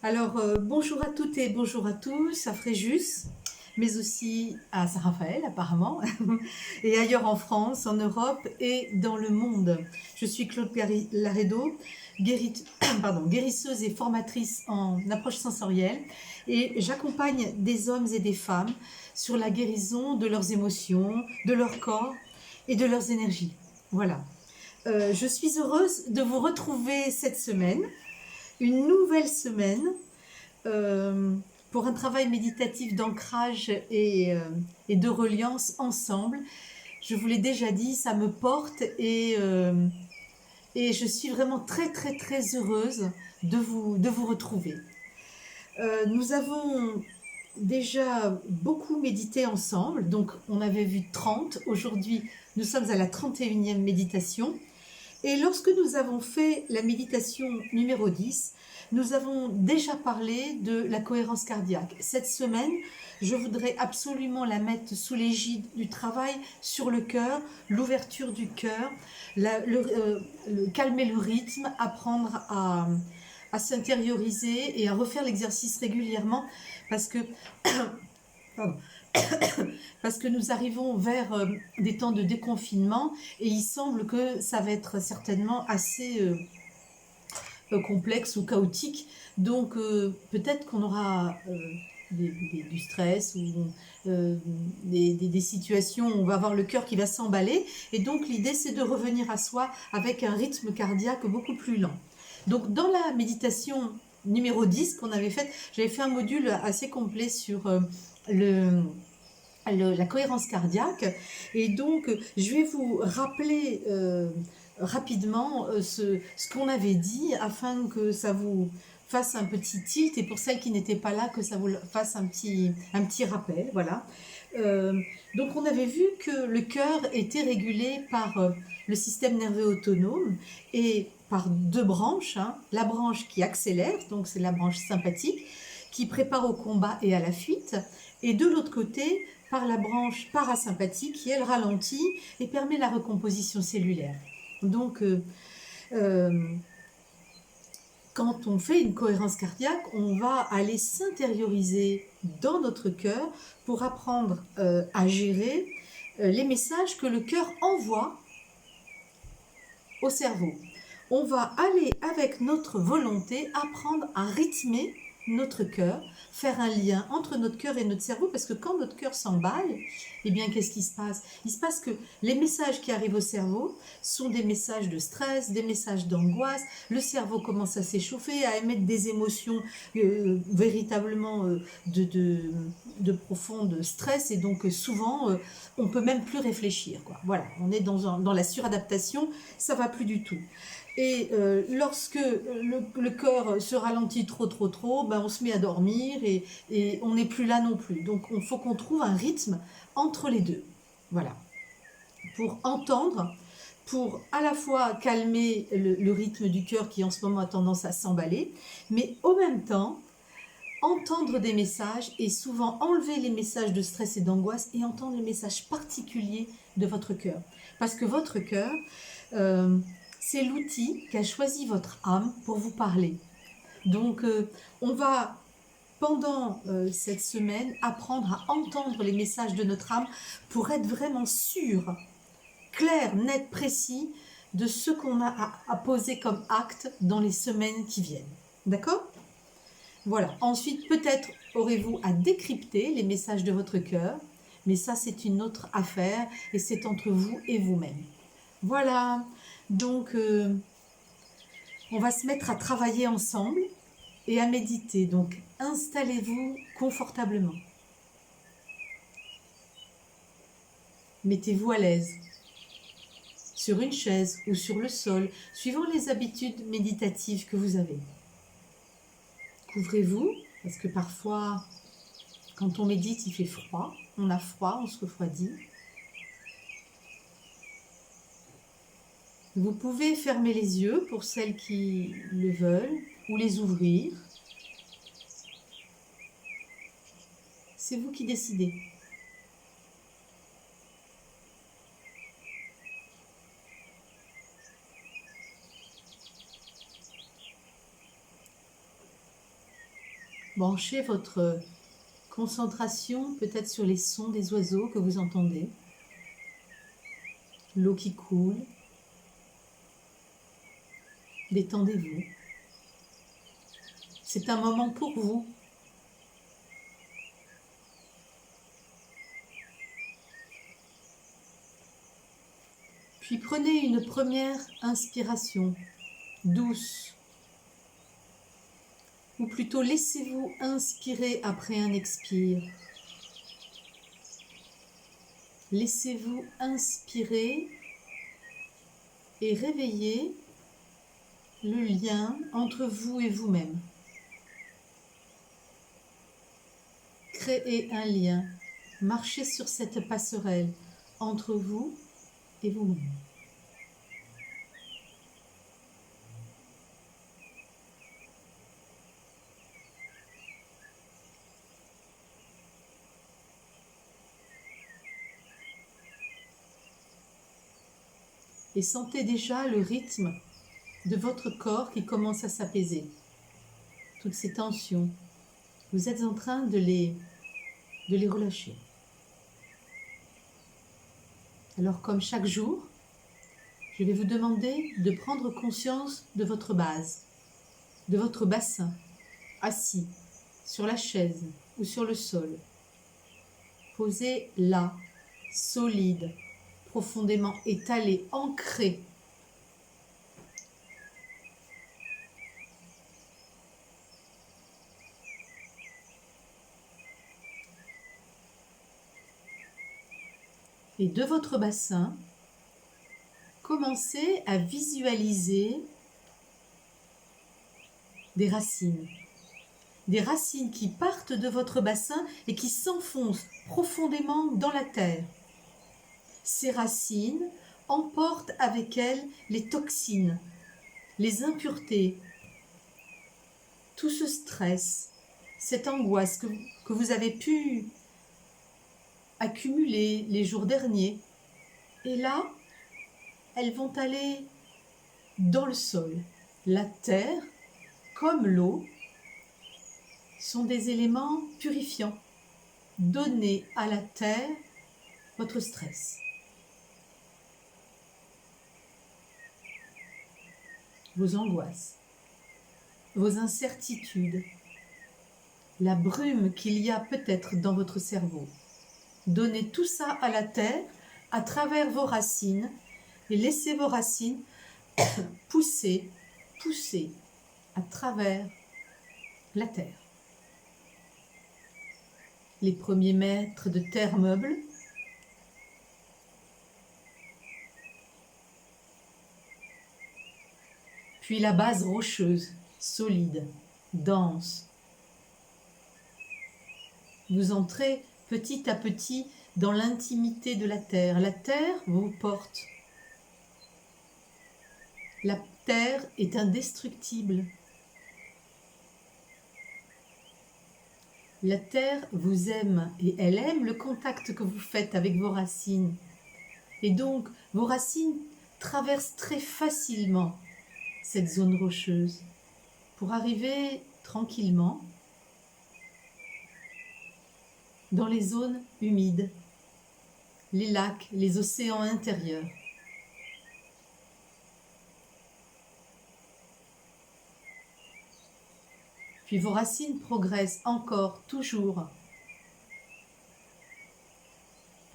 Alors, bonjour à toutes et bonjour à tous, à Fréjus, mais aussi à Saint-Raphaël apparemment, et ailleurs en France, en Europe et dans le monde. Je suis Claude Laredo, guérisseuse et formatrice en approche sensorielle, et j'accompagne des hommes et des femmes sur la guérison de leurs émotions, de leur corps et de leurs énergies. Voilà. Je suis heureuse de vous retrouver cette semaine, une nouvelle semaine, euh, pour un travail méditatif d'ancrage et de reliance ensemble. Je vous l'ai déjà dit, ça me porte et je suis vraiment très très très heureuse de vous retrouver. Nous avons déjà beaucoup médité ensemble, donc on avait vu 30, aujourd'hui nous sommes à la 31e méditation. Et lorsque nous avons fait la méditation numéro 10, nous avons déjà parlé de la cohérence cardiaque. Cette semaine, je voudrais absolument la mettre sous l'égide du travail sur le cœur, l'ouverture du cœur, calmer le rythme, apprendre à s'intérioriser et à refaire l'exercice régulièrement parce que, pardon, parce que nous arrivons vers des temps de déconfinement et il semble que ça va être certainement assez complexe ou chaotique. Donc peut-être qu'on aura du stress ou des situations où on va avoir le cœur qui va s'emballer. Et donc l'idée c'est de revenir à soi avec un rythme cardiaque beaucoup plus lent. Donc dans la méditation numéro 10 qu'on avait faite, j'avais fait un module assez complet sur le la cohérence cardiaque. Et donc, je vais vous rappeler rapidement ce qu'on avait dit afin que ça vous fasse un petit tilt et pour celles qui n'étaient pas là, que ça vous fasse un petit rappel. Voilà. Euh, donc, on avait vu que le cœur était régulé par le système nerveux autonome et par deux branches. Hein. La branche qui accélère, donc c'est la branche sympathique, qui prépare au combat et à la fuite. Et de l'autre côté, par la branche parasympathique qui, elle, ralentit et permet la recomposition cellulaire. Donc, euh, quand on fait une cohérence cardiaque, on va aller s'intérioriser dans notre cœur pour apprendre à gérer les messages que le cœur envoie au cerveau. On va aller avec notre volonté apprendre à rythmer notre cœur, faire un lien entre notre cœur et notre cerveau, parce que quand notre cœur s'emballe, eh bien qu'est-ce qui se passe? Il se passe que les messages qui arrivent au cerveau sont des messages de stress, des messages d'angoisse, le cerveau commence à s'échauffer, à émettre des émotions véritablement de profond stress, et donc souvent on peut même plus réfléchir, quoi. Voilà, on est dans la suradaptation, ça va plus du tout. Et lorsque le cœur se ralentit trop, ben on se met à dormir et on n'est plus là non plus. Donc il faut qu'on trouve un rythme entre les deux. Voilà. Pour entendre, pour à la fois calmer le rythme du cœur qui en ce moment a tendance à s'emballer, mais au même temps entendre des messages et souvent enlever les messages de stress et d'angoisse et entendre les messages particuliers de votre cœur. Parce que votre cœur, euh, c'est l'outil qu'a choisi votre âme pour vous parler. Donc, on va, pendant cette semaine, apprendre à entendre les messages de notre âme pour être vraiment sûr, clair, net, précis de ce qu'on a à poser comme acte dans les semaines qui viennent. D'accord ? Voilà. Ensuite, peut-être aurez-vous à décrypter les messages de votre cœur, mais ça, c'est une autre affaire et c'est entre vous et vous-même. Voilà. Donc, on va se mettre à travailler ensemble et à méditer. Donc, installez-vous confortablement. Mettez-vous à l'aise sur une chaise ou sur le sol, suivant les habitudes méditatives que vous avez. Couvrez-vous, parce que parfois, quand on médite, il fait froid. On a froid, on se refroidit. Vous pouvez fermer les yeux pour celles qui le veulent ou les ouvrir. C'est vous qui décidez. Branchez votre concentration peut-être sur les sons des oiseaux que vous entendez, l'eau qui coule. Détendez-vous. C'est un moment pour vous. Puis prenez une première inspiration douce, ou plutôt laissez-vous inspirer après un expire. Laissez-vous inspirer et réveiller le lien entre vous et vous-même. Créez un lien, marchez sur cette passerelle entre vous et vous-même. Et sentez déjà le rythme de votre corps qui commence à s'apaiser. Toutes ces tensions, vous êtes en train de les relâcher. Alors comme chaque jour, je vais vous demander de prendre conscience de votre base, de votre bassin, assis sur la chaise ou sur le sol. Posé là, solide, profondément étalé, ancré. Et de votre bassin, commencez à visualiser des racines. Des racines qui partent de votre bassin et qui s'enfoncent profondément dans la terre. Ces racines emportent avec elles les toxines, les impuretés, tout ce stress, cette angoisse que vous avez pu accumuler les jours derniers. Et là, elles vont aller dans le sol. La terre, comme l'eau, sont des éléments purifiants. Donnez à la terre votre stress, vos angoisses, vos incertitudes, la brume qu'il y a peut-être dans votre cerveau. Donnez tout ça à la terre à travers vos racines et laissez vos racines pousser à travers la terre. Les premiers mètres de terre meuble, puis la base rocheuse, solide, dense. Vous entrez petit à petit dans l'intimité de la terre. La terre vous porte. La terre est indestructible. La terre vous aime et elle aime le contact que vous faites avec vos racines. Et donc, vos racines traversent très facilement cette zone rocheuse pour arriver tranquillement dans les zones humides, les lacs, les océans intérieurs. Puis vos racines progressent encore, toujours,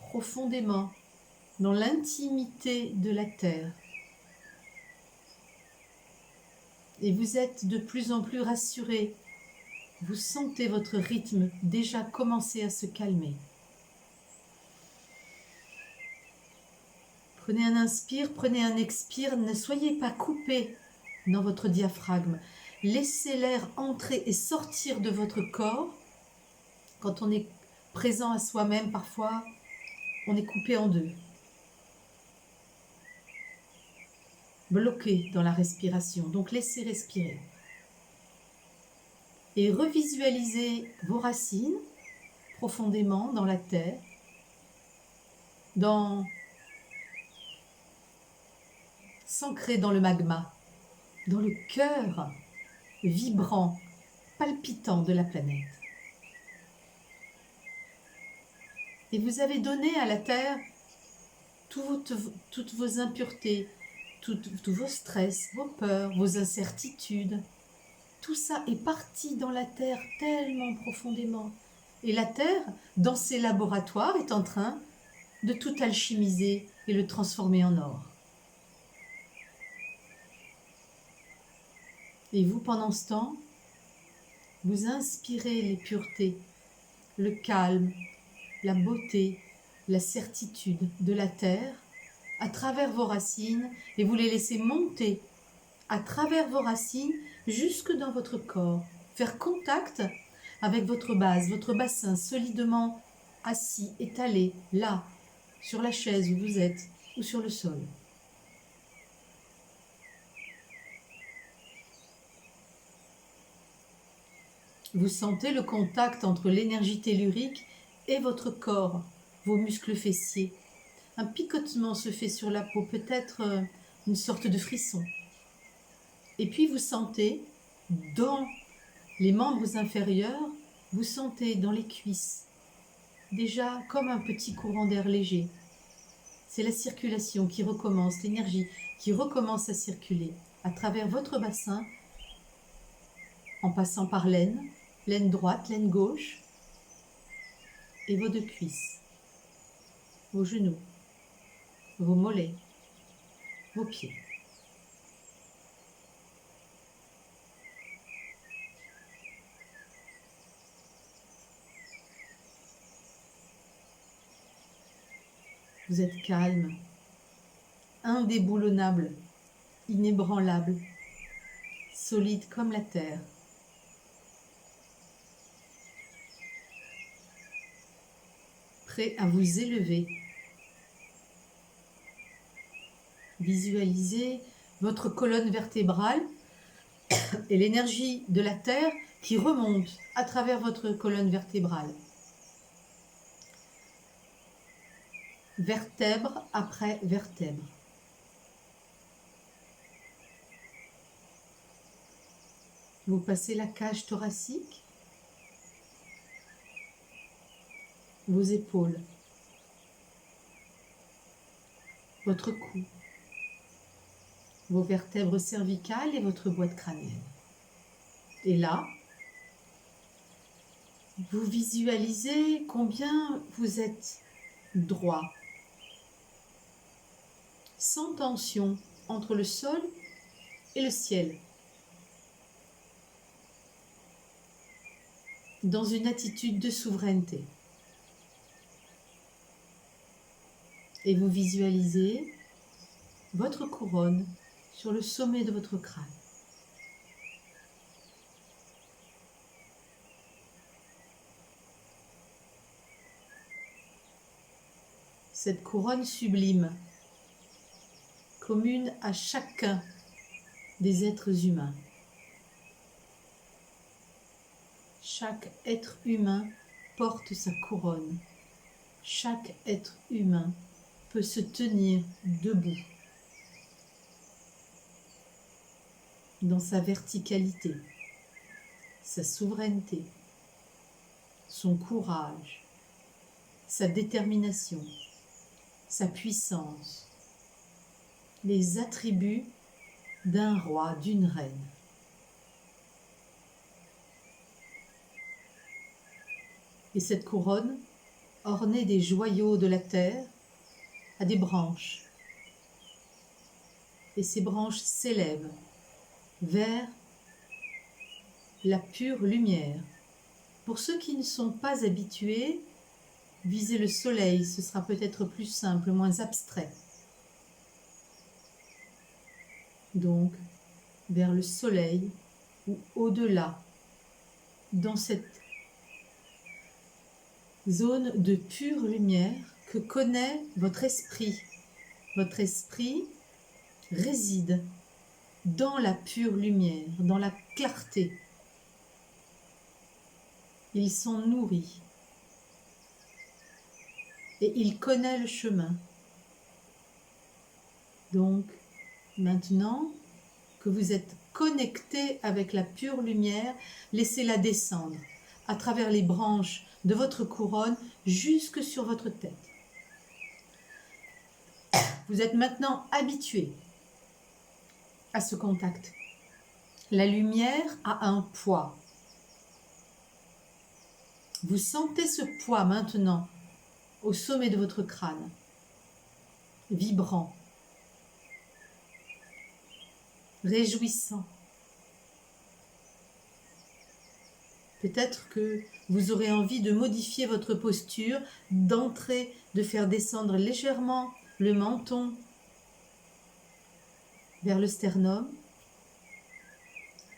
profondément dans l'intimité de la terre. Et vous êtes de plus en plus rassuré. Vous sentez votre rythme déjà commencer à se calmer. Prenez un inspire, prenez un expire, ne soyez pas coupé dans votre diaphragme. Laissez l'air entrer et sortir de votre corps. Quand on est présent à soi-même, parfois, on est coupé en deux. Bloqué dans la respiration. Donc laissez respirer. Et revisualisez vos racines profondément dans la terre, s'ancrer dans le magma, dans le cœur vibrant palpitant de la planète. Et vous avez donné à la Terre toutes vos impuretés, tous vos stress, vos peurs, vos incertitudes. Tout ça est parti dans la Terre tellement profondément. Et la Terre, dans ses laboratoires, est en train de tout alchimiser et le transformer en or. Et vous, pendant ce temps, vous inspirez les puretés, le calme, la beauté, la certitude de la terre à travers vos racines et vous les laissez monter à travers vos racines jusque dans votre corps, faire contact avec votre base, votre bassin solidement assis, étalé, là, sur la chaise où vous êtes ou sur le sol. Vous sentez le contact entre l'énergie tellurique et votre corps, vos muscles fessiers. Un picotement se fait sur la peau, peut-être une sorte de frisson. Et puis vous sentez dans les membres inférieurs, vous sentez dans les cuisses, déjà comme un petit courant d'air léger. C'est la circulation qui recommence, l'énergie qui recommence à circuler à travers votre bassin, en passant par l'aine droite, l'aine gauche, et vos deux cuisses, vos genoux, vos mollets, vos pieds. Vous êtes calme, indéboulonnable, inébranlable, solide comme la terre. Prêt à vous élever. Visualisez votre colonne vertébrale et l'énergie de la terre qui remonte à travers votre colonne vertébrale. Vertèbre après vertèbre. Vous passez la cage thoracique, vos épaules, votre cou, vos vertèbres cervicales et votre boîte crânienne. Et là, vous visualisez combien vous êtes droit, sans tension entre le sol et le ciel, dans une attitude de souveraineté. Et vous visualisez votre couronne sur le sommet de votre crâne. Cette couronne sublime, commune à chacun des êtres humains. Chaque être humain porte sa couronne. Chaque être humain peut se tenir debout dans sa verticalité, sa souveraineté, son courage, sa détermination, sa puissance, les attributs d'un roi, d'une reine. Et cette couronne, ornée des joyaux de la terre, a des branches. Et ces branches s'élèvent vers la pure lumière. Pour ceux qui ne sont pas habitués, viser le soleil, ce sera peut-être plus simple, moins abstrait. Donc, vers le soleil ou au-delà, dans cette zone de pure lumière que connaît votre esprit. Votre esprit réside dans la pure lumière, dans la clarté. Ils sont nourris et il connaît le chemin. Donc, maintenant que vous êtes connecté avec la pure lumière, laissez-la descendre à travers les branches de votre couronne jusque sur votre tête. Vous êtes maintenant habitué à ce contact. La lumière a un poids. Vous sentez ce poids maintenant au sommet de votre crâne, vibrant, réjouissant. Peut-être que vous aurez envie de modifier votre posture, d'entrer, de faire descendre légèrement le menton vers le sternum.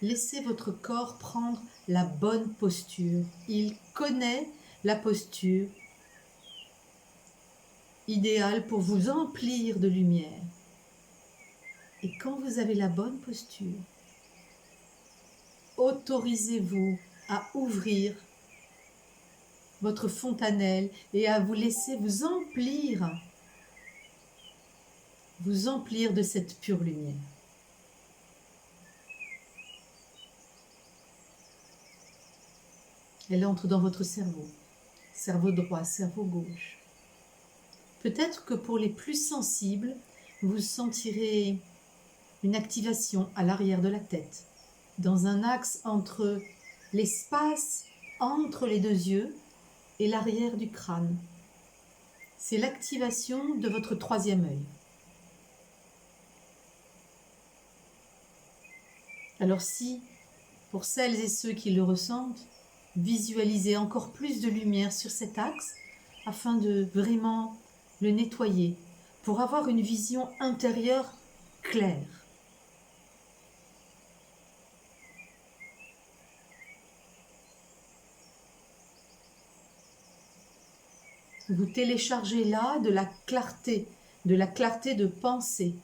Laissez votre corps prendre la bonne posture. Il connaît la posture idéale pour vous emplir de lumière. Et quand vous avez la bonne posture, autorisez-vous à ouvrir votre fontanelle et à vous laisser vous emplir de cette pure lumière. Elle entre dans votre cerveau, cerveau droit, cerveau gauche. Peut-être que pour les plus sensibles, vous sentirez une activation à l'arrière de la tête, dans un axe entre l'espace entre les deux yeux et l'arrière du crâne. C'est l'activation de votre troisième œil. Alors si, pour celles et ceux qui le ressentent, visualisez encore plus de lumière sur cet axe afin de vraiment le nettoyer pour avoir une vision intérieure claire. Vous téléchargez là de la clarté de pensée.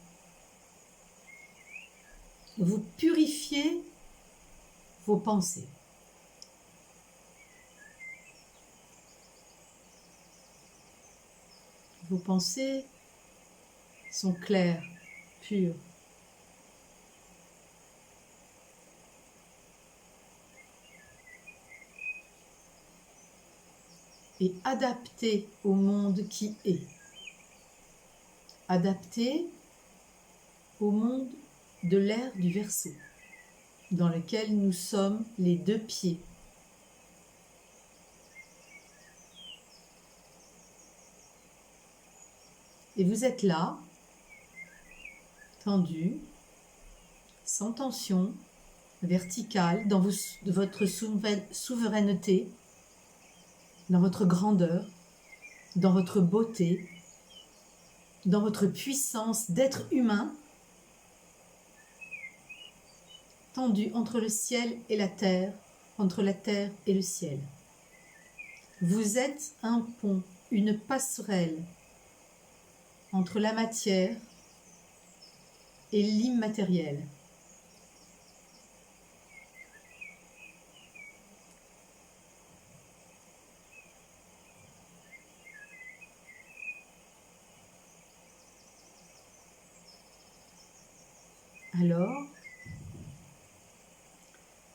Vous purifiez vos pensées. Vos pensées sont claires, pures. Et adaptées au monde qui est. Adaptées au monde de l'ère du Verseau, dans lequel nous sommes les deux pieds. Et vous êtes là, tendu, sans tension, vertical, dans votre souveraineté, dans votre grandeur, dans votre beauté, dans votre puissance d'être humain, tendu entre le ciel et la terre, entre la terre et le ciel. Vous êtes un pont, une passerelle entre la matière et l'immatériel. Alors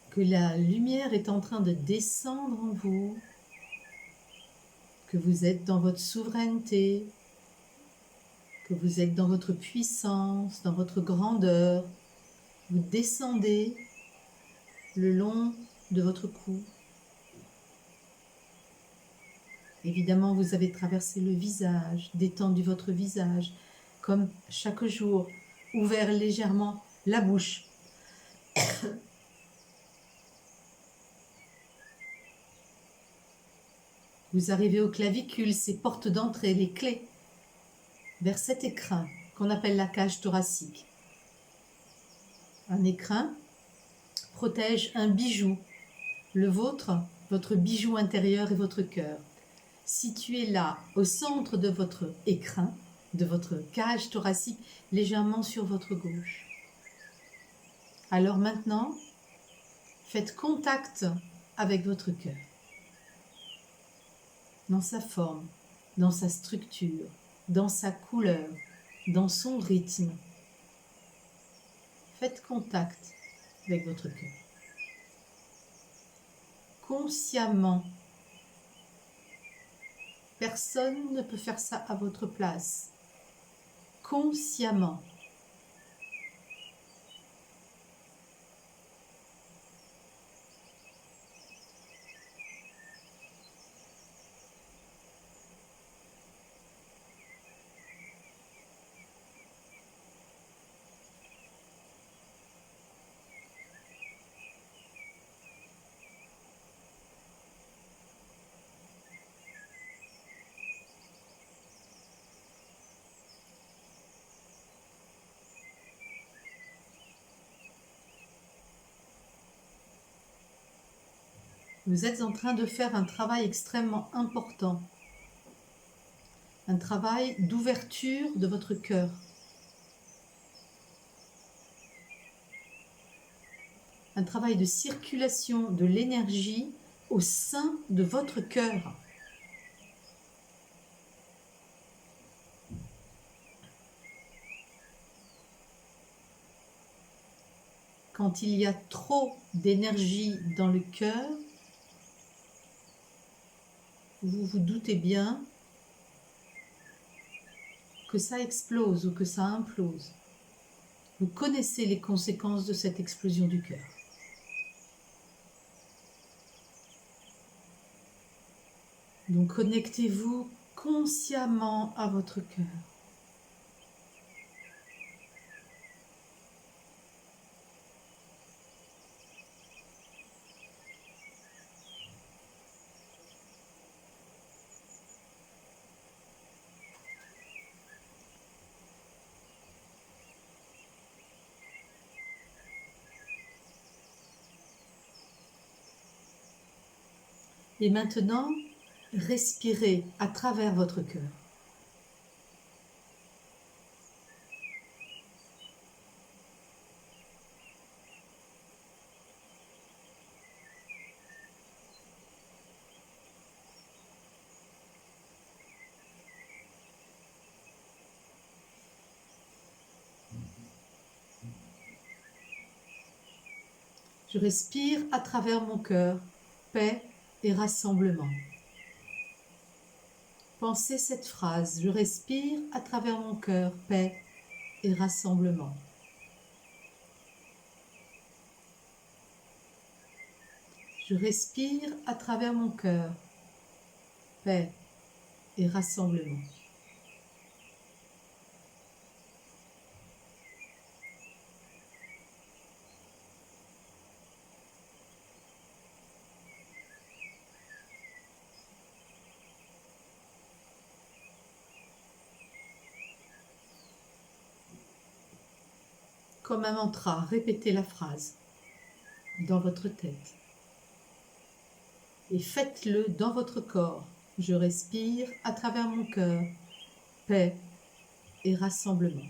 que la lumière est en train de descendre en vous, que vous êtes dans votre souveraineté, que vous êtes dans votre puissance, dans votre grandeur, vous descendez le long de votre cou. Évidemment, vous avez traversé le visage, détendu votre visage, comme chaque jour, ouvert légèrement la bouche. Vous arrivez aux clavicules, ces portes d'entrée, les clés, vers cet écrin qu'on appelle la cage thoracique. Un écrin protège un bijou, le vôtre, votre bijou intérieur et votre cœur. Situé là, au centre de votre écrin, de votre cage thoracique, légèrement sur votre gauche. Alors maintenant, faites contact avec votre cœur. Dans sa forme, dans sa structure, dans sa couleur, dans son rythme. Faites contact avec votre cœur. Consciemment. Personne ne peut faire ça à votre place. Consciemment. Vous êtes en train de faire un travail extrêmement important, un travail d'ouverture de votre cœur. Un travail de circulation de l'énergie au sein de votre cœur. Quand il y a trop d'énergie dans le cœur, vous vous doutez bien que ça explose ou que ça implose. Vous connaissez les conséquences de cette explosion du cœur. Donc connectez-vous consciemment à votre cœur. Et maintenant, respirez à travers votre cœur. Je respire à travers mon cœur, paix et rassemblement. Pensez cette phrase, je respire à travers mon cœur, paix et rassemblement. Je respire à travers mon cœur, paix et rassemblement. Comme un mantra, répétez la phrase dans votre tête. Et faites-le dans votre corps. Je respire à travers mon cœur, paix et rassemblement.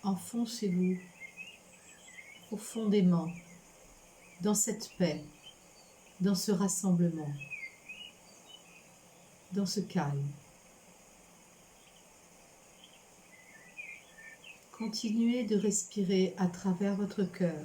Enfoncez-vous profondément dans cette paix, dans ce rassemblement, dans ce calme. Continuez de respirer à travers votre cœur.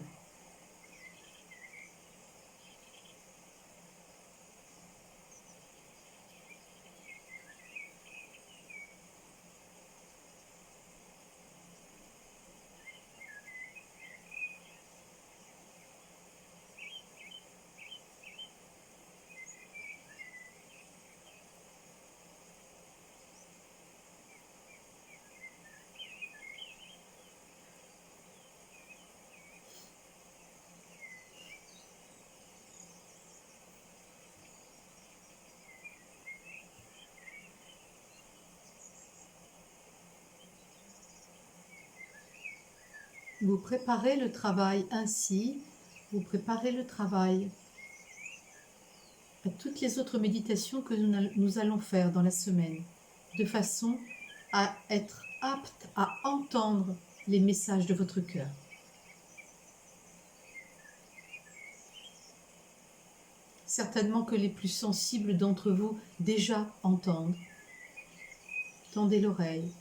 Vous préparez le travail ainsi, vous préparez le travail à toutes les autres méditations que nous allons faire dans la semaine, de façon à être apte à entendre les messages de votre cœur. Certainement que les plus sensibles d'entre vous déjà entendent. Tendez l'oreille.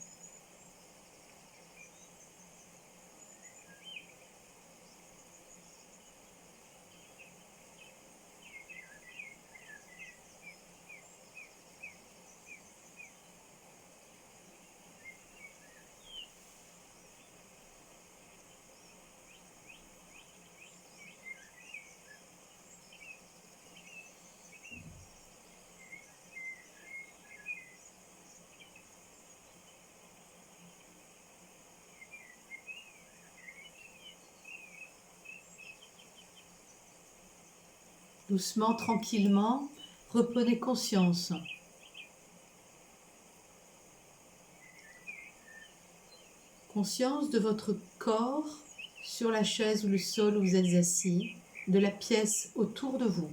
Doucement, tranquillement, reprenez conscience. Conscience de votre corps sur la chaise ou le sol où vous êtes assis, de la pièce autour de vous.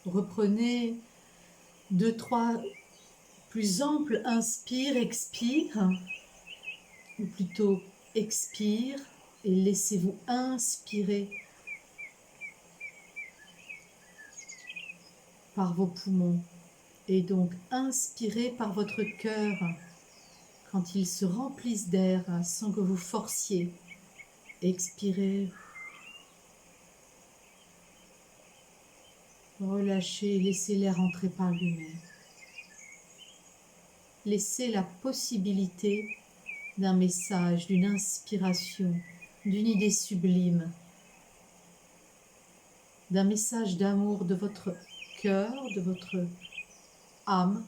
Reprenez 2-3 plus amples, inspire, expire, ou plutôt expire et laissez-vous inspirer par vos poumons et donc inspirez par votre cœur quand ils se remplissent d'air sans que vous forciez. Expirez. Relâchez, laissez l'air entrer par lui-même. Laissez la possibilité d'un message, d'une inspiration, d'une idée sublime, d'un message d'amour de votre cœur, de votre âme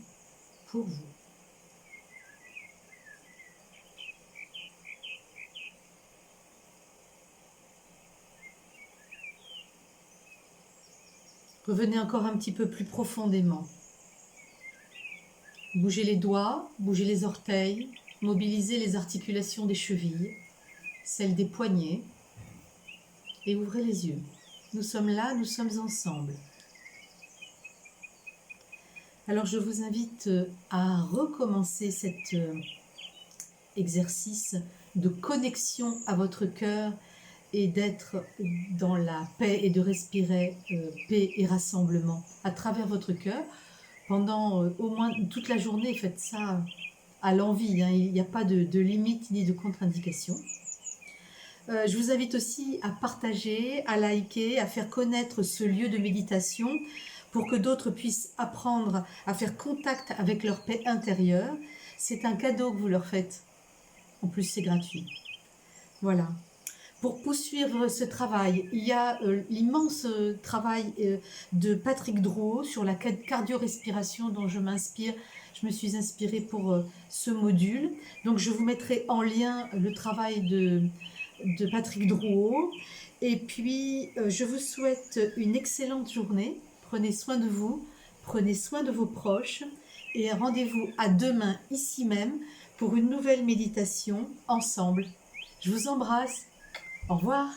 pour vous. Revenez encore un petit peu plus profondément. Bougez les doigts, bougez les orteils, mobilisez les articulations des chevilles, celles des poignets, et ouvrez les yeux. Nous sommes là, nous sommes ensemble. Alors je vous invite à recommencer cet exercice de connexion à votre cœur et d'être dans la paix et de respirer paix et rassemblement à travers votre cœur. Pendant au moins toute la journée, faites ça à l'envie, hein. Il n'y a pas de limite ni de contre-indication. Je vous invite aussi à partager, à liker, à faire connaître ce lieu de méditation pour que d'autres puissent apprendre à faire contact avec leur paix intérieure. C'est un cadeau que vous leur faites. En plus, c'est gratuit. Voilà. Pour poursuivre ce travail, il y a l'immense travail de Patrick Drouot sur la cardio-respiration dont je m'inspire. Je me suis inspirée pour ce module. Donc, je vous mettrai en lien le travail de Patrick Drouot. Et puis, je vous souhaite une excellente journée. Prenez soin de vous, prenez soin de vos proches et rendez-vous à demain ici même pour une nouvelle méditation ensemble. Je vous embrasse. Au revoir.